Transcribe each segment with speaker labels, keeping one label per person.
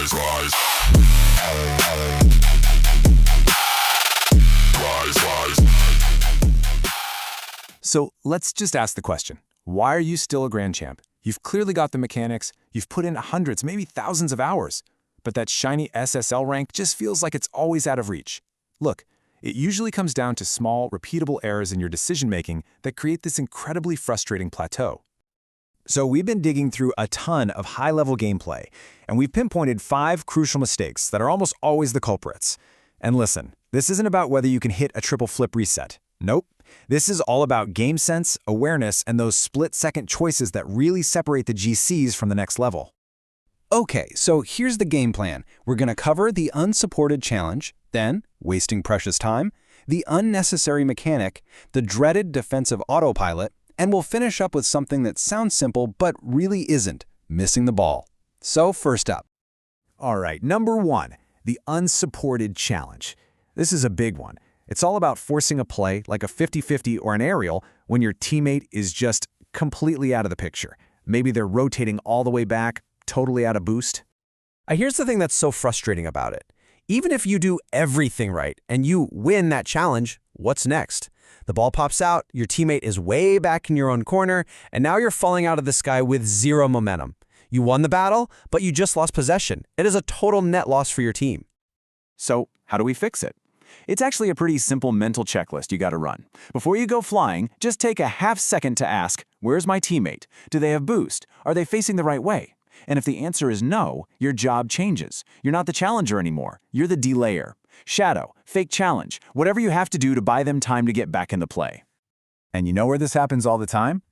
Speaker 1: rise, rise. Rise, rise.
Speaker 2: So let's just ask the question. Why are you still a grand champ? You've clearly got the mechanics, you've put in hundreds, maybe thousands of hours, but that shiny SSL rank just feels like it's always out of reach. Look, it usually comes down to small, repeatable errors in your decision-making that create this incredibly frustrating plateau.
Speaker 3: So we've been digging through a ton of high-level gameplay, and we've pinpointed 5 crucial mistakes that are almost always the culprits. And listen, this isn't about whether you can hit a triple flip reset. Nope. This is all about game sense, awareness, and those split-second choices that really separate the GCs from the next level. Okay, so here's the game plan. We're going to cover the unsupported challenge, then, wasting precious time, the unnecessary mechanic, the dreaded defensive autopilot, and we'll finish up with something that sounds simple but really isn't, missing the ball. So first up.
Speaker 4: All right, number 1, the unsupported challenge. This is a big one. It's all about forcing a play like a 50-50 or an aerial when your teammate is just completely out of the picture. Maybe they're rotating all the way back, totally out of boost.
Speaker 5: Here's the thing that's so frustrating about it. Even if you do everything right and you win that challenge, what's next? The ball pops out, your teammate is way back in your own corner, and now you're falling out of the sky with 0 momentum. You won the battle, but you just lost possession. It is a total net loss for your team.
Speaker 2: So how do we fix it? It's actually a pretty simple mental checklist you gotta run. Before you go flying, just take a half second to ask, where's my teammate? Do they have boost? Are they facing the right way? And if the answer is no, your job changes. You're not the challenger anymore. You're the delayer. Shadow, fake challenge, whatever you have to do to buy them time to get back in the play.
Speaker 4: And you know where this happens all the time?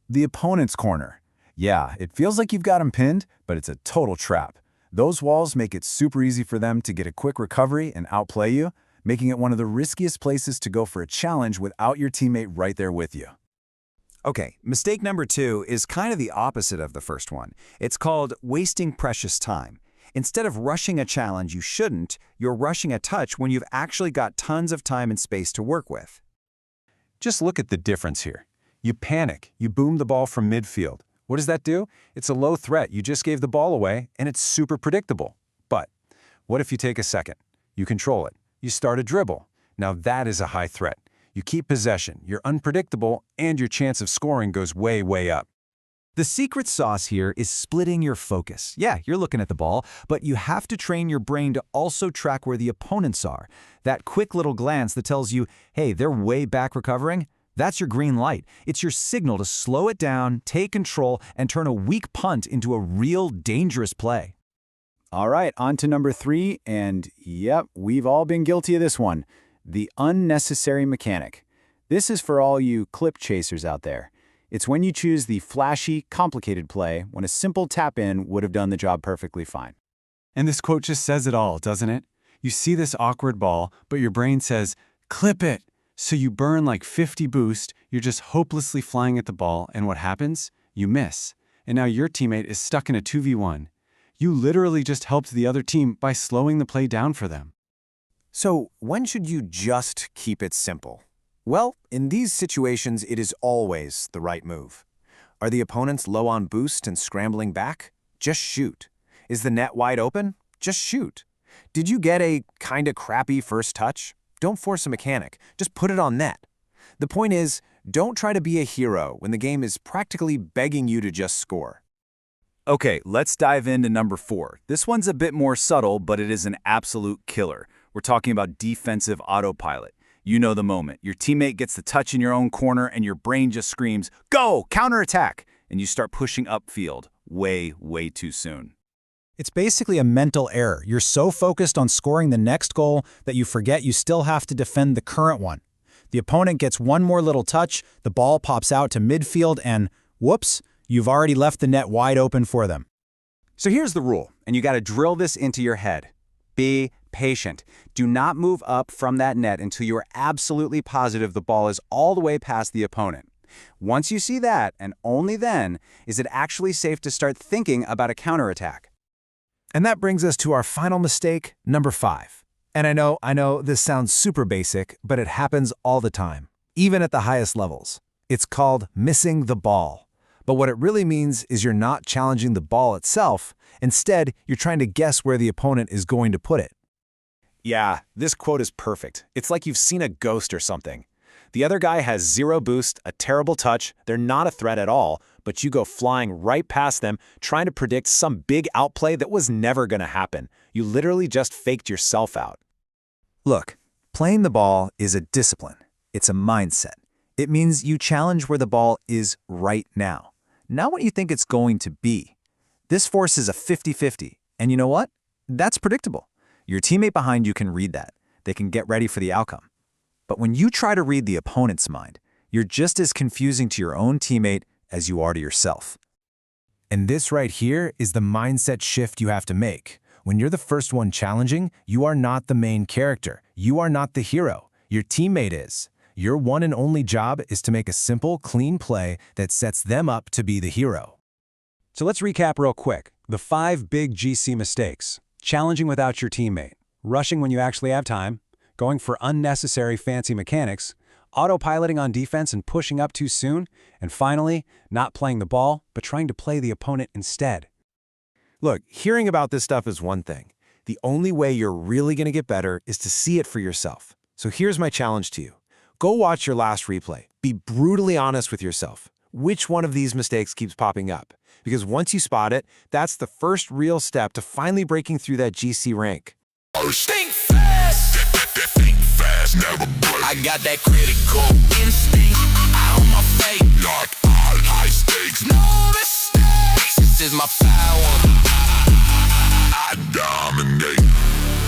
Speaker 4: The opponent's corner. Yeah, it feels like you've got them pinned, but it's a total trap. Those walls make it super easy for them to get a quick recovery and outplay you, making it one of the riskiest places to go for a challenge without your teammate right there with you.
Speaker 3: Okay, mistake number 2 is kind of the opposite of the first one. It's called wasting precious time. Instead of rushing a challenge you shouldn't, you're rushing a touch when you've actually got tons of time and space to work with.
Speaker 4: Just look at the difference here. You panic, you boom the ball from midfield. What does that do? It's a low threat. You just gave the ball away, and it's super predictable. But what if you take a second? You control it. You start a dribble. Now that is a high threat. You keep possession, you're unpredictable, and your chance of scoring goes way, way up.
Speaker 3: The secret sauce here is splitting your focus. Yeah, you're looking at the ball, but you have to train your brain to also track where the opponents are. That quick little glance that tells you, hey, they're way back recovering, that's your green light. It's your signal to slow it down, take control, and turn a weak punt into a real dangerous play.
Speaker 4: All right, on to number 3, and yep, we've all been guilty of this one. The unnecessary mechanic. This is for all you clip chasers out there. It's when you choose the flashy, complicated play when a simple tap-in would have done the job perfectly fine.
Speaker 2: And this quote just says it all, doesn't it? You see this awkward ball, but your brain says, clip it! So you burn like 50 boost, you're just hopelessly flying at the ball, and what happens? You miss. And now your teammate is stuck in a 2v1. You literally just helped the other team by slowing the play down for them.
Speaker 5: So when should you just keep it simple? Well, in these situations, it is always the right move. Are the opponents low on boost and scrambling back? Just shoot. Is the net wide open? Just shoot. Did you get a kinda crappy first touch? Don't force a mechanic. Just put it on net. The point is, don't try to be a hero when the game is practically begging you to just score.
Speaker 3: Okay, let's dive into number 4. This one's a bit more subtle, but it is an absolute killer. We're talking about defensive autopilot. You know the moment. Your teammate gets the touch in your own corner and your brain just screams, go, counterattack, and you start pushing upfield way, way too soon. It's basically a mental error. You're so focused on scoring the next goal that you forget you still have to defend the current one. The opponent gets one more little touch, the ball pops out to midfield, and whoops, you've already left the net wide open for them.
Speaker 6: So here's the rule, and you got to drill this into your head. Be patient. Do not move up from that net until you are absolutely positive the ball is all the way past the opponent. Once you see that, and only then, is it actually safe to start thinking about a counterattack.
Speaker 4: And that brings us to our final mistake, number 5. And I know this sounds super basic, but it happens all the time, even at the highest levels. It's called missing the ball.
Speaker 3: But what it really means is you're not challenging the ball itself. Instead, you're trying to guess where the opponent is going to put it.
Speaker 2: Yeah, this quote is perfect. It's like you've seen a ghost or something. The other guy has zero boost, a terrible touch, they're not a threat at all, but you go flying right past them, trying to predict some big outplay that was never going to happen. You literally just faked yourself out.
Speaker 3: Look, playing the ball is a discipline. It's a mindset. It means you challenge where the ball is right now, not what you think it's going to be. This forces a 50-50, and you know what? That's predictable. Your teammate behind you can read that. They can get ready for the outcome. But when you try to read the opponent's mind, you're just as confusing to your own teammate as you are to yourself. And this right here is the mindset shift you have to make. When you're the first one challenging, you are not the main character. You are not the hero. Your teammate is. Your one and only job is to make a simple, clean play that sets them up to be the hero.
Speaker 4: So let's recap real quick. The 5 big GC mistakes: challenging without your teammate, rushing when you actually have time, going for unnecessary fancy mechanics, autopiloting on defense and pushing up too soon, and finally, not playing the ball, but trying to play the opponent instead.
Speaker 5: Look, hearing about this stuff is one thing. The only way you're really going to get better is to see it for yourself. So here's my challenge to you. Go watch your last replay. Be brutally honest with yourself. Which one of these mistakes keeps popping up? Because once you spot it, that's the first real step to finally breaking through that GC rank.
Speaker 1: Think fast, think fast, never break. I got that critical instinct. I own my fate, not all high stakes. No mistakes, this is my power. I dominate.